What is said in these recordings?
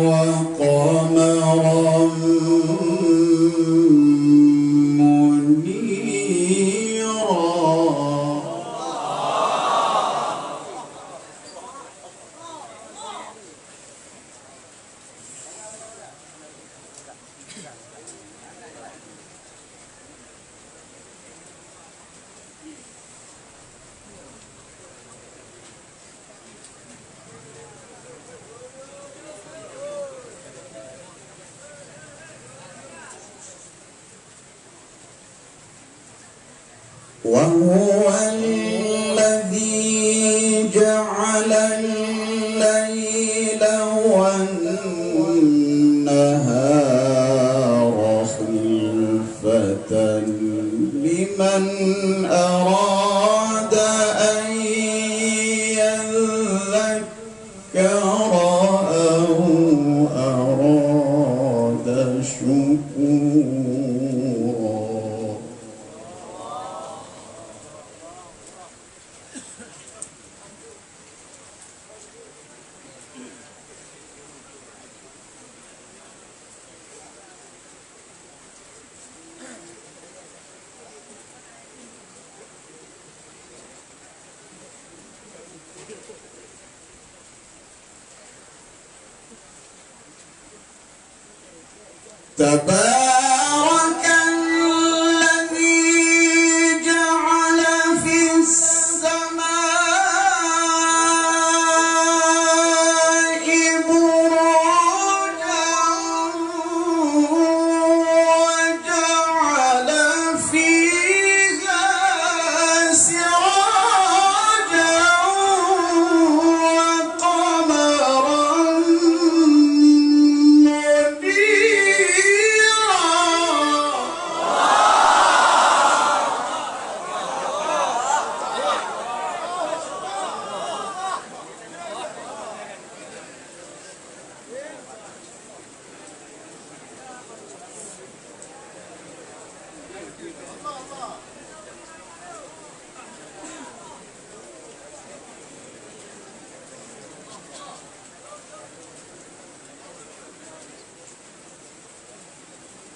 وقمرا وهو الذي جعل الليل والنهار خلفة لمن أراد أن يذكر أو أراد شكورا. تبارك الذي جعل في السماء بروجا وجعل فيها سراجا وقمرا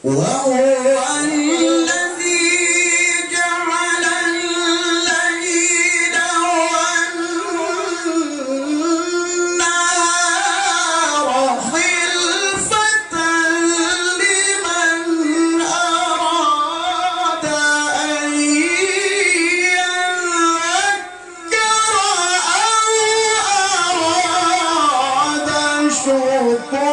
وهو الذي جعل الليل والنهار خلفة لمن أراد أن يذكر أو أراد شكورا.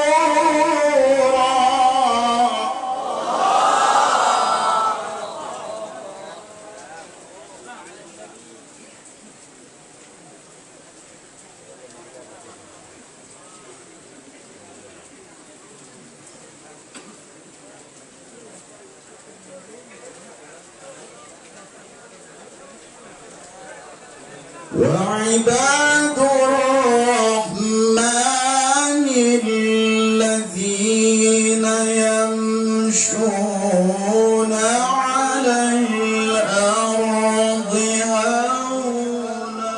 وعباد الرحمن الذين يمشون على الأرض هونا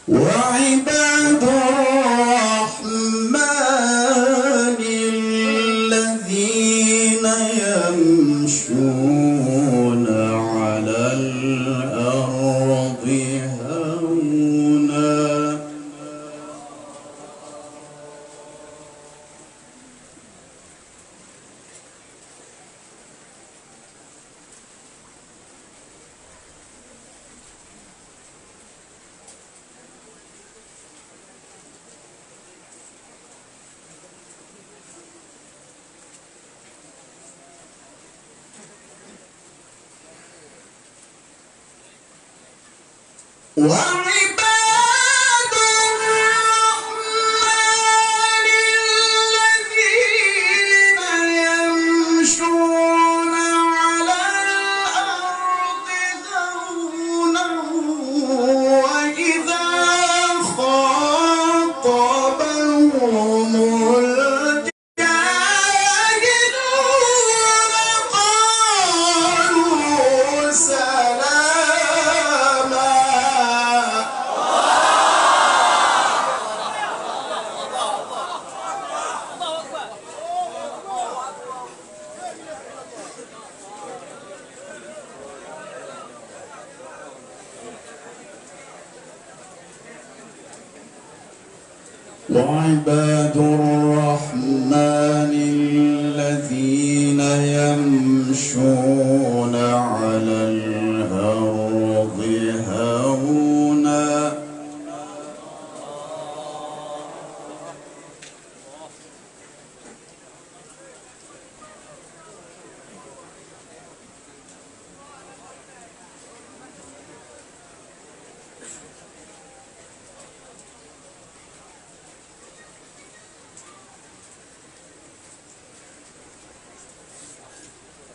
وعباد الرحمن الذين يمشون على الأرض هونا وعباد الرحمن الذين يمشون على الأرض هونا وإذا وعباد الرحمن الذين يمشون على الأرض هونا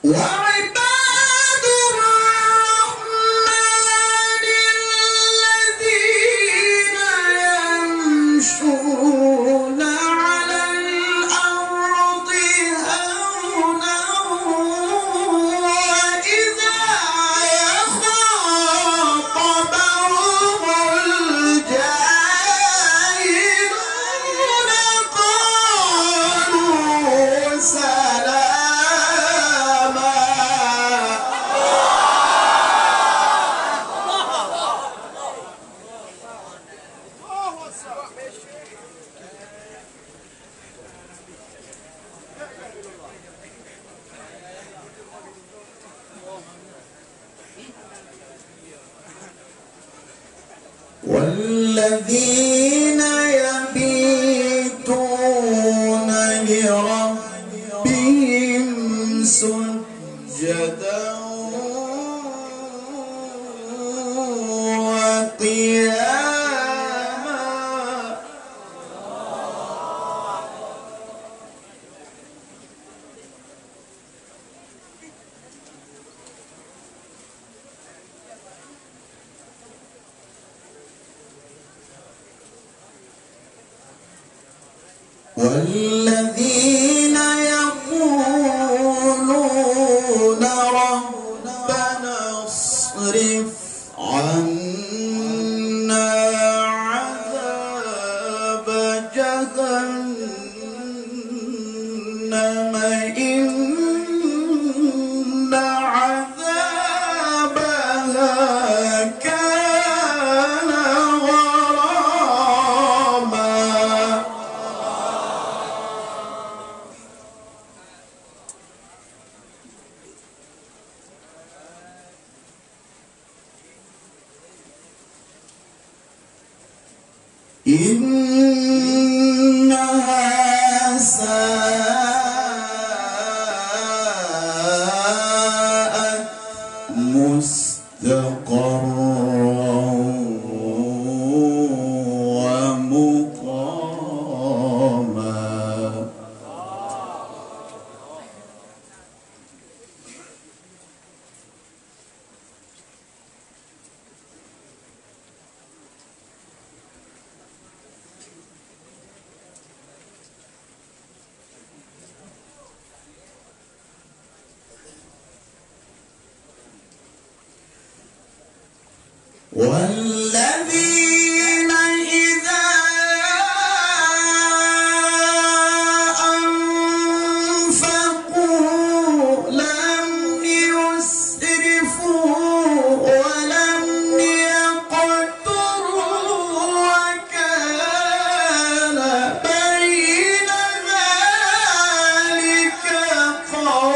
وعباد الرحمن الذين يمشون على الأرض هونا وإذا يخاطبهم الجاهلون قالوا سلاما. والذين يبيتون لربهم سجدا وقياما والذين يقولون ربنا اصرف عنا عذاب جهنم إن عذابها كان غراما. إنها ساءت مستقرا ومقاما. والذين إذا أنفقوا لم يسرفوا ولم يقتروا وكان بين ذلك قواما.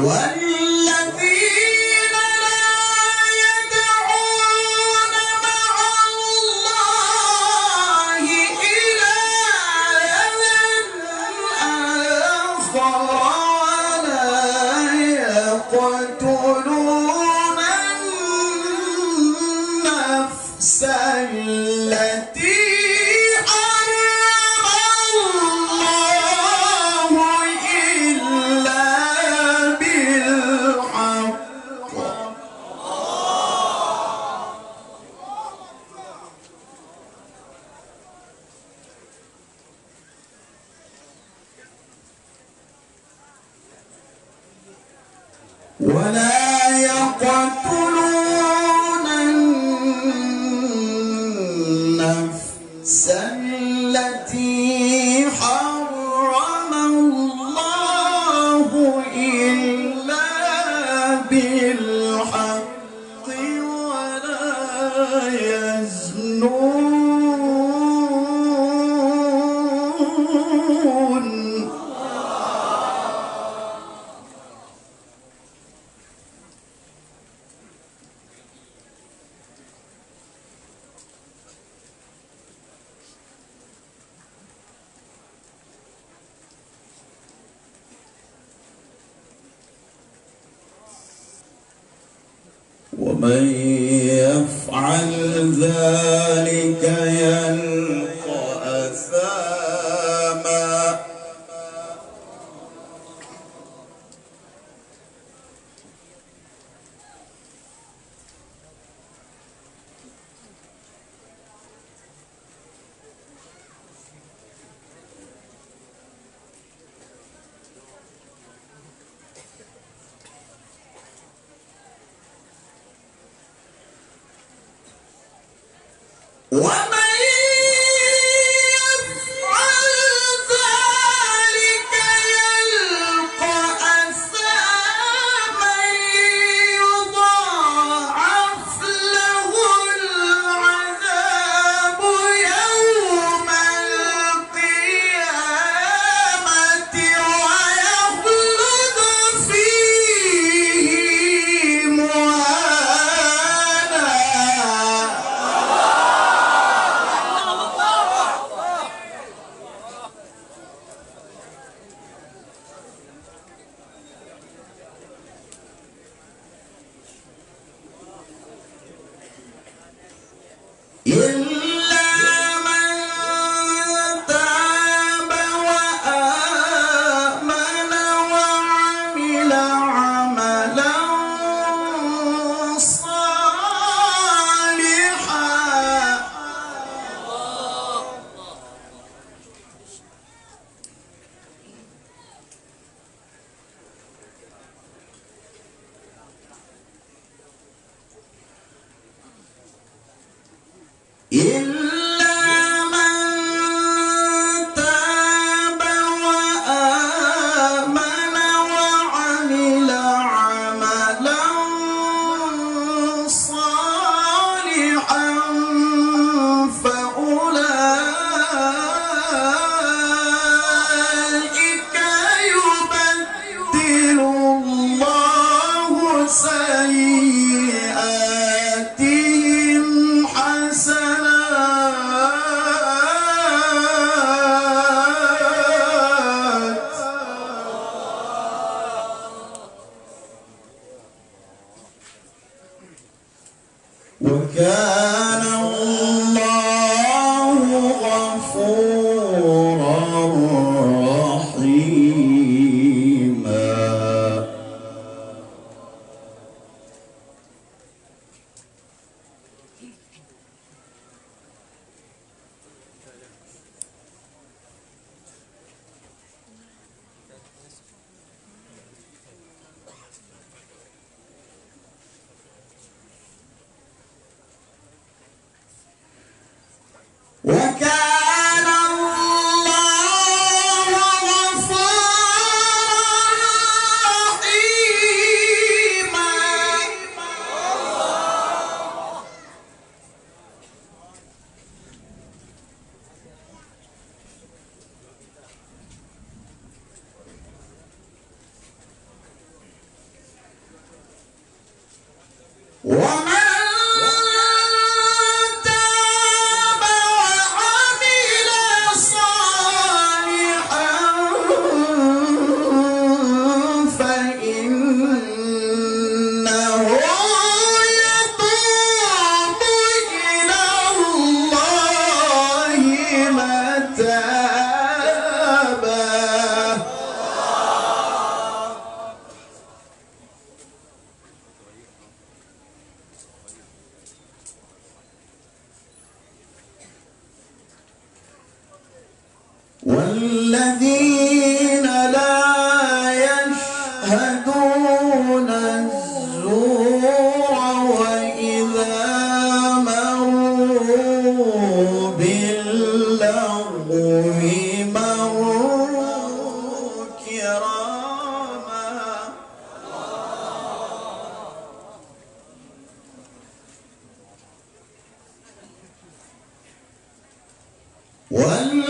والذين لا يدعون مع الله إلها آخر ولا يقتلون النفس التي حرم الله إلا بالحق ولا يقتلون النفس التي حرم الله إلا بالحق ولا يزنون. ومن يفعل ذلك يلقى أثاما. ومن يفعل ذلك يلقى أثاما يضاعف له العذاب يوم القيامة ويخلد فيه مهانا. إلا من تاب وآمن وعمل عملا صالحا. إلا من تاب وآمن وعمل عملا صالحا فأولئك يبدل الله سيئاتهم حسنات. وكان الله غفورا رحيما. وكان الله غفورا رحيما. ومن تاب وعمل صالحا فإنه يتوب إلى الله متابا. والذين لا يشهدون مروا كراما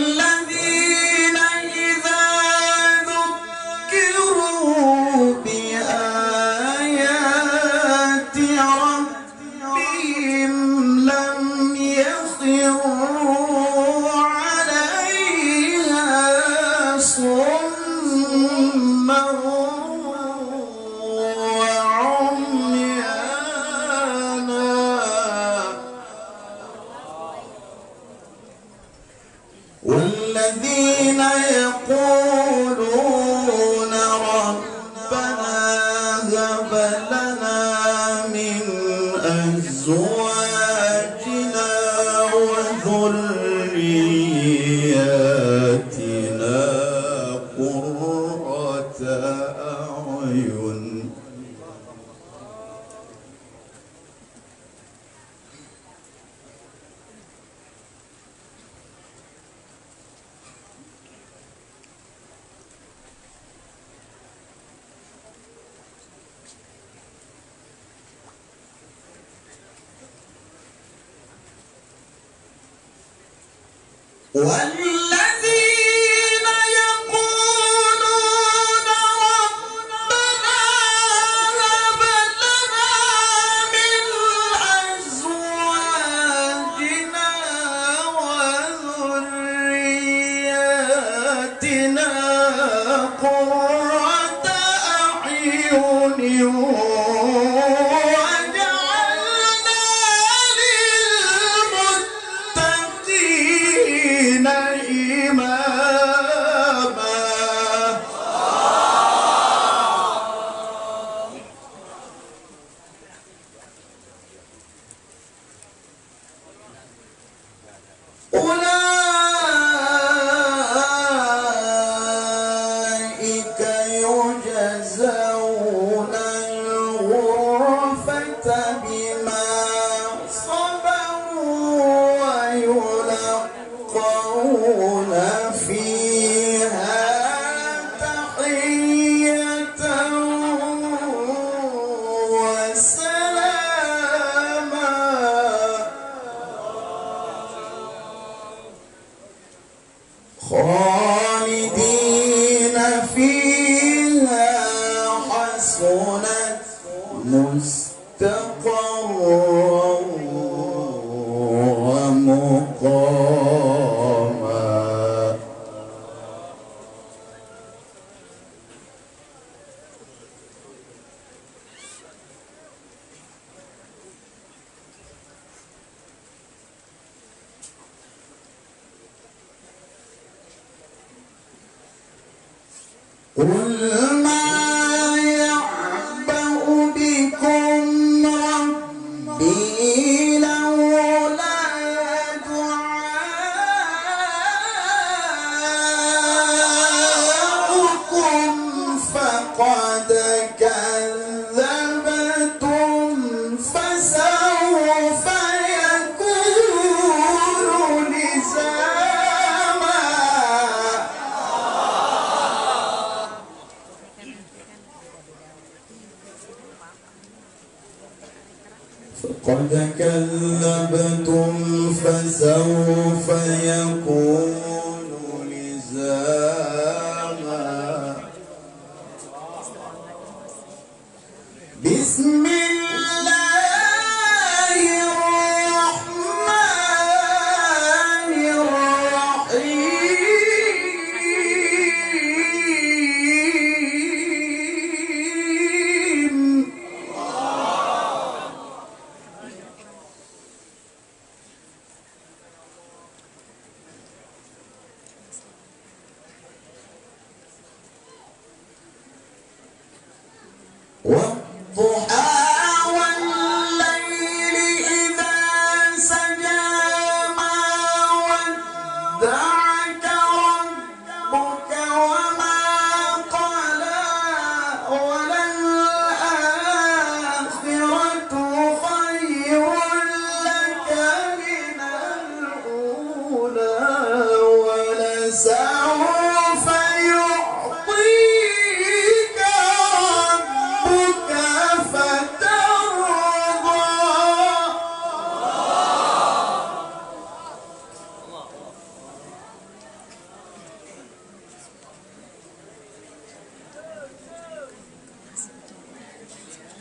والذين إذا ذكروا بآيات ربهم لم يخروا عليها صما وعميانا والذين يقولون ربنا هب لنا من أزواجنا وذرياتنا قرة أعين والذين يقولون ربنا هب لنا من أزواجنا وذرياتنا قرة أعين أولئك يجزون الغرفة بما صبروا ويلقون فيها تحية وسلاما خالدين فيها حسنت مستقرا ومقاما قل ما يعبأ بكم ربي لولا دعاؤكم فقد كذبتم فسوف يكون لزاما فقد كذبتم فسوف يكون لزاما بسم الله الرحمن الرحيم والضحى والليل إذا سجى ما ودعك ربك وما قلى وللآخرة خير لك من الأولى ولسوف يعطيك ربك فترضى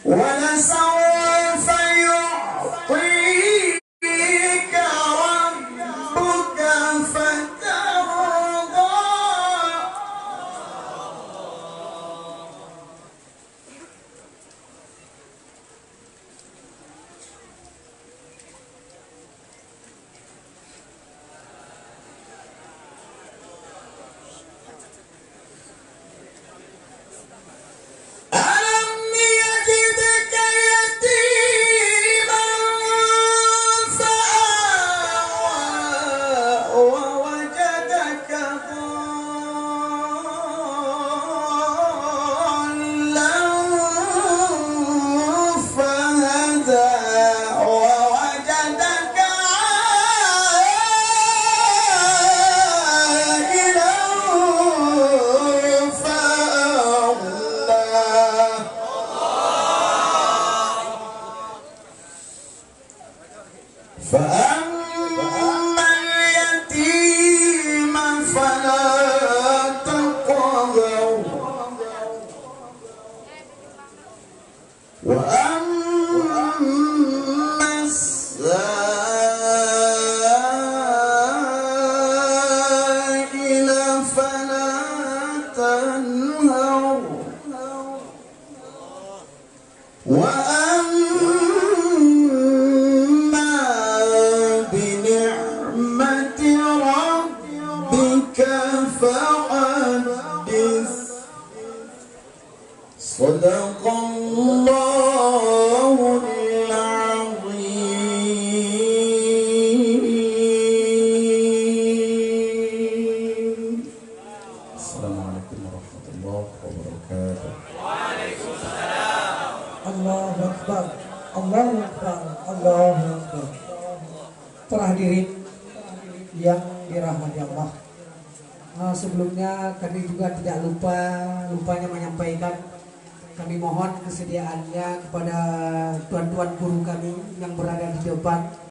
ولسوف يعطيك ربك فترضى ألم يجدك يتيما فآوى ووجدك ضالا فهدى ووجدك عائلا فأغنى فأما اليتيم فلا تقهر وأما السائل فلا تنهر وأما بنعمة ربك فحدث صدق الله العظيم. السلام عليكم ورحمة الله وبركاته. Allahu Akbar, Allahu Akbar, Allahu Akbar. Para hadirin yang dirahmati Allah, sebelumnya kami juga tidak lupanya menyampaikan kami mohon kesediaannya kepada tuan-tuan guru kami yang berada di depan